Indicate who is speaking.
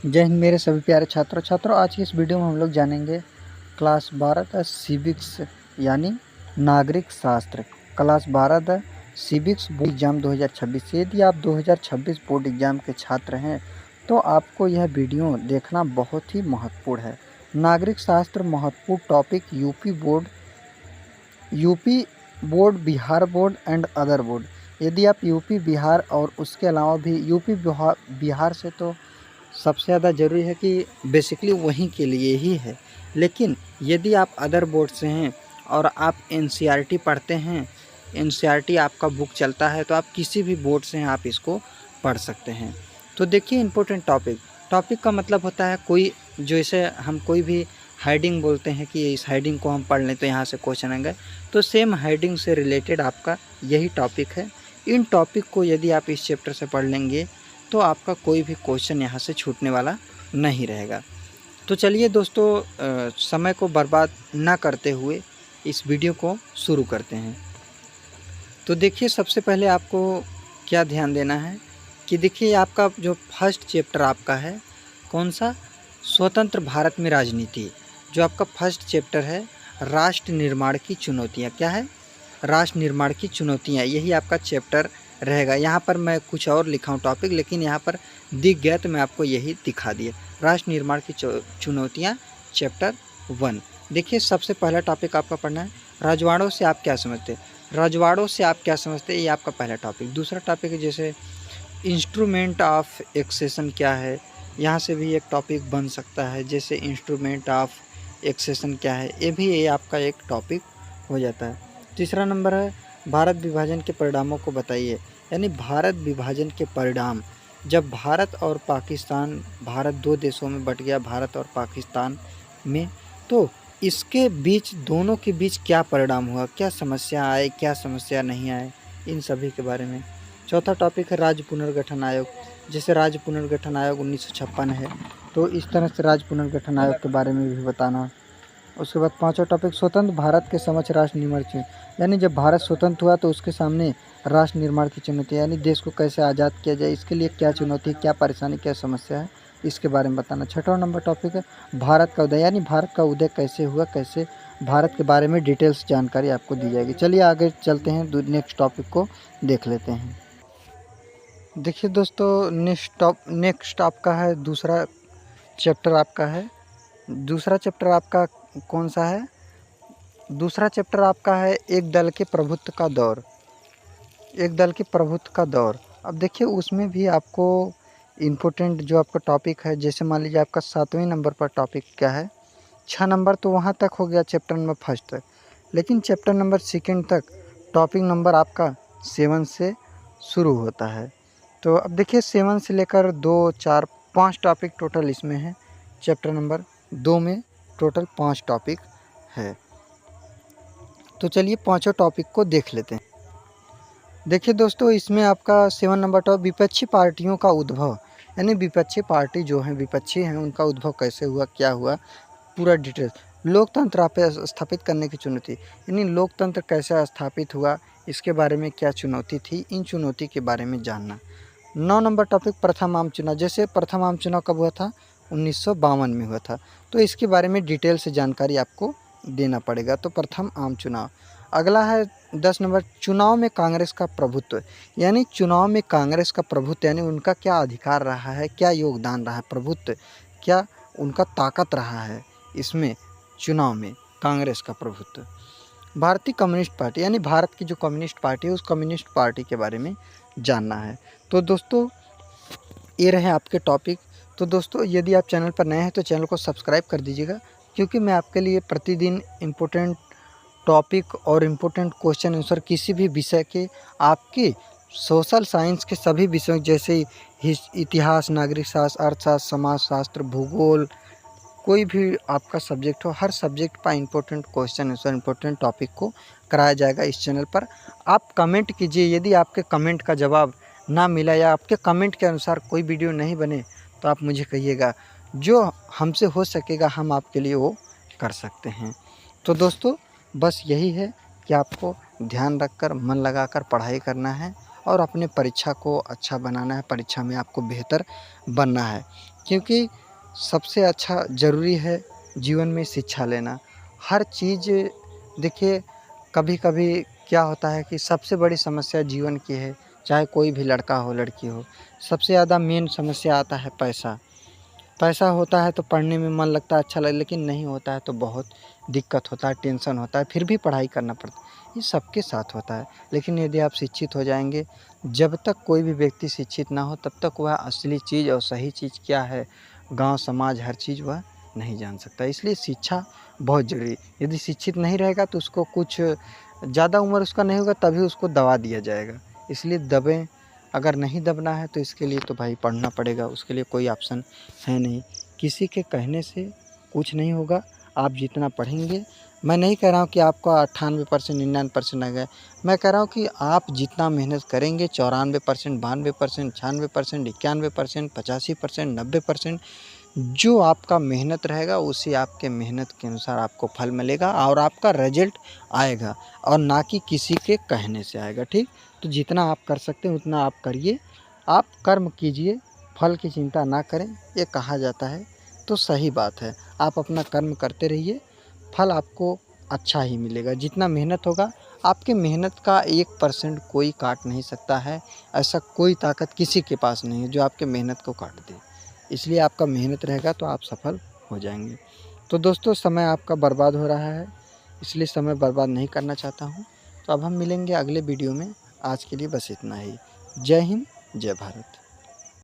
Speaker 1: जय हिंद मेरे सभी प्यारे छात्रों। आज की इस वीडियो में हम लोग जानेंगे क्लास 12 का सिविक्स यानी नागरिक शास्त्र। क्लास 12 का सिविक्स बोर्ड एग्ज़ाम 2026 से यदि आप 2026 बोर्ड एग्ज़ाम के छात्र हैं तो आपको यह वीडियो देखना बहुत ही महत्वपूर्ण है। नागरिक शास्त्र महत्वपूर्ण topic UP board, Bihar board and other board. यदि आप यूपी बिहार और उसके अलावा भी यूपी बिहार से तो सबसे ज़्यादा ज़रूरी है कि बेसिकली वहीं के लिए ही है, लेकिन यदि आप अदर बोर्ड से हैं और आप एनसीईआरटी पढ़ते हैं, एनसीईआरटी आपका बुक चलता है, तो आप किसी भी बोर्ड से हैं आप इसको पढ़ सकते हैं। तो देखिए इम्पोर्टेंट टॉपिक का मतलब होता है कोई, जैसे हम कोई भी हेडिंग बोलते हैं कि इस हेडिंग को हम पढ़ लें तो यहाँ से क्वेश्चन आएंगे, तो सेम हेडिंग से रिलेटेड आपका यही टॉपिक है। इन टॉपिक को यदि आप इस चैप्टर से पढ़ लेंगे तो आपका कोई भी क्वेश्चन यहाँ से छूटने वाला नहीं रहेगा। तो चलिए दोस्तों, समय को बर्बाद ना करते हुए इस वीडियो को शुरू करते हैं। तो देखिए सबसे पहले आपको क्या ध्यान देना है कि देखिए आपका जो फर्स्ट चैप्टर आपका है कौन सा, स्वतंत्र भारत में राजनीति। जो आपका फर्स्ट चैप्टर है राष्ट्र निर्माण की चुनौतियाँ, क्या है, राष्ट्र निर्माण की चुनौतियाँ, यही आपका चैप्टर रहेगा। यहाँ पर मैं कुछ और लिखा हूँ टॉपिक, लेकिन यहाँ पर दिख गया तो मैं आपको यही दिखा दिया, राष्ट्र निर्माण की चुनौतियाँ चैप्टर 1। देखिए सबसे पहला टॉपिक आपका पढ़ना है रजवाड़ों से आप क्या समझते हैं। रजवाड़ों से आप क्या समझते हैं, ये आपका पहला टॉपिक। दूसरा टॉपिक है जैसे इंस्ट्रूमेंट ऑफ एक्सेशन क्या है, यहाँ से भी एक टॉपिक बन सकता है, जैसे इंस्ट्रूमेंट ऑफ एक्सेशन क्या है, ये आपका एक टॉपिक हो जाता है। तीसरा नंबर है भारत विभाजन के परिणामों को बताइए, यानी भारत विभाजन के परिणाम। जब भारत और पाकिस्तान, भारत दो देशों में बट गया, भारत और पाकिस्तान में, तो इसके बीच, दोनों के बीच क्या परिणाम हुआ, क्या समस्या आए, क्या समस्या नहीं आए, इन सभी के बारे में। चौथा टॉपिक है राज्य पुनर्गठन आयोग। जैसे राज्य पुनर्गठन आयोग 1956 है, तो इस तरह से राज्य पुनर्गठन आयोग के बारे में भी बताना। उसके बाद पांचवा टॉपिक स्वतंत्र भारत के समक्ष राष्ट्र निर्माण की, यानी जब भारत स्वतंत्र हुआ तो उसके सामने राष्ट्र निर्माण की चुनौती, यानी देश को कैसे आज़ाद किया जाए, इसके लिए क्या चुनौती, क्या परेशानी, क्या समस्या है, इसके बारे में बताना। छठवां नंबर टॉपिक है भारत का उदय, यानी भारत का उदय कैसे हुआ, कैसे भारत के बारे में डिटेल्स जानकारी आपको दी जाएगी। चलिए आगे चलते हैं, नेक्स्ट टॉपिक को देख लेते हैं। देखिए दोस्तों नेक्स्ट आपका है दूसरा चैप्टर आपका है, दूसरा चैप्टर आपका कौन सा है, दूसरा चैप्टर आपका है एक दल के प्रभुत्व का दौर, एक दल के प्रभुत्व का दौर। अब देखिए उसमें भी आपको इम्पोर्टेंट जो आपका टॉपिक है, जैसे मान लीजिए आपका 7वें नंबर पर टॉपिक क्या है, 6 नंबर तो वहाँ तक हो गया चैप्टर नंबर फर्स्ट तक, लेकिन चैप्टर नंबर सेकेंड तक टॉपिक नंबर आपका 7 से शुरू होता है। तो अब देखिए 7 से लेकर 2, 4, 5 टॉपिक टोटल इसमें है। चैप्टर नंबर 2 में टोटल 5 टॉपिक है। तो चलिए पांचों टॉपिक को देख लेते हैं। देखिए दोस्तों इसमें आपका 7 नंबर टॉपिक विपक्षी पार्टियों का उद्भव, यानी विपक्षी पार्टी जो हैं, विपक्षी हैं, उनका उद्भव कैसे हुआ, क्या हुआ, पूरा डिटेल्स। लोकतंत्र स्थापित करने की चुनौती, यानी लोकतंत्र कैसे स्थापित हुआ, इसके बारे में क्या चुनौती थी, इन चुनौती के बारे में जानना। 9 नंबर टॉपिक प्रथम आम चुनाव। जैसे प्रथम आम चुनाव कब हुआ था, 1952 में हुआ था, तो इसके बारे में डिटेल से जानकारी आपको देना पड़ेगा। तो प्रथम आम चुनाव। अगला है 10 नंबर चुनाव में कांग्रेस का प्रभुत्व, यानी चुनाव में कांग्रेस का प्रभुत्व, यानी उनका क्या अधिकार रहा है, क्या योगदान रहा है, प्रभुत्व क्या उनका ताकत रहा है इसमें, चुनाव में कांग्रेस का प्रभुत्व। भारतीय कम्युनिस्ट पार्टी, यानी भारत की जो कम्युनिस्ट पार्टी है उस कम्युनिस्ट पार्टी के बारे में जानना है। तो दोस्तों ये रहे आपके टॉपिक। तो दोस्तों यदि आप चैनल पर नए हैं तो चैनल को सब्सक्राइब कर दीजिएगा, क्योंकि मैं आपके लिए प्रतिदिन इम्पोर्टेंट टॉपिक और इम्पोर्टेंट क्वेश्चन आंसर किसी भी विषय के, आपके सोशल साइंस के सभी विषयों जैसे इतिहास, नागरिक शास्त्र, अर्थशास्त्र, समाजशास्त्र, भूगोल, कोई भी आपका सब्जेक्ट हो, हर सब्जेक्ट पर important question answer, important topic को कराया जाएगा इस चैनल पर। आप कमेंट कीजिए, यदि आपके कमेंट का जवाब ना मिला या आपके कमेंट के अनुसार कोई वीडियो नहीं बने तो आप मुझे कहिएगा, जो हमसे हो सकेगा हम आपके लिए वो कर सकते हैं। तो दोस्तों बस यही है कि आपको ध्यान रखकर, मन लगाकर पढ़ाई करना है और अपने परीक्षा को अच्छा बनाना है, परीक्षा में आपको बेहतर बनना है। क्योंकि सबसे अच्छा ज़रूरी है जीवन में शिक्षा लेना। हर चीज़ देखिए, कभी-कभी क्या होता है कि सबसे बड़ी समस्या जीवन की है, चाहे कोई भी लड़का हो, लड़की हो, सबसे ज़्यादा मेन समस्या आता है पैसा। पैसा होता है तो पढ़ने में मन लगता है, अच्छा लगे, लेकिन नहीं होता है तो बहुत दिक्कत होता है, टेंशन होता है, फिर भी पढ़ाई करना पड़ता है। ये सबके साथ होता है। लेकिन यदि आप शिक्षित हो जाएँगे, जब तक कोई भी व्यक्ति शिक्षित ना हो तब तक वह असली चीज़ और सही चीज़ क्या है, गाँव समाज हर चीज़ वह नहीं जान सकता। इसलिए शिक्षा बहुत ज़रूरी है। यदि शिक्षित नहीं रहेगा तो उसको कुछ ज़्यादा उम्र उसका नहीं होगा तभी उसको दबा दिया जाएगा। इसलिए दबें, अगर नहीं दबना है तो इसके लिए तो भाई पढ़ना पड़ेगा, उसके लिए कोई ऑप्शन है नहीं। किसी के कहने से कुछ नहीं होगा, आप जितना पढ़ेंगे, मैं नहीं कह रहा हूँ कि आपका 98% 99% आ गया, मैं कह रहा हूँ कि आप जितना मेहनत करेंगे 94%, 92%, 96%, 91%, 85%, 90%, जो आपका मेहनत रहेगा उसी आपके मेहनत के अनुसार आपको फल मिलेगा और आपका रिजल्ट आएगा, और ना कि किसी के कहने से आएगा। ठीक, तो जितना आप कर सकते हैं उतना आप करिए, आप कर्म कीजिए, फल की चिंता ना करें, ये कहा जाता है। तो सही बात है, आप अपना कर्म करते रहिए, फल आपको अच्छा ही मिलेगा। जितना मेहनत होगा, आपके मेहनत का 1% कोई काट नहीं सकता है। ऐसा कोई ताकत किसी के पास नहीं है जो आपके मेहनत को काट दे। इसलिए आपका मेहनत रहेगा तो आप सफल हो जाएंगे। तो दोस्तों, समय आपका बर्बाद हो रहा है, इसलिए समय बर्बाद नहीं करना चाहता हूँ। तो अब हम मिलेंगे अगले वीडियो में। आज के लिए बस इतना ही। जय हिंद, जय भारत।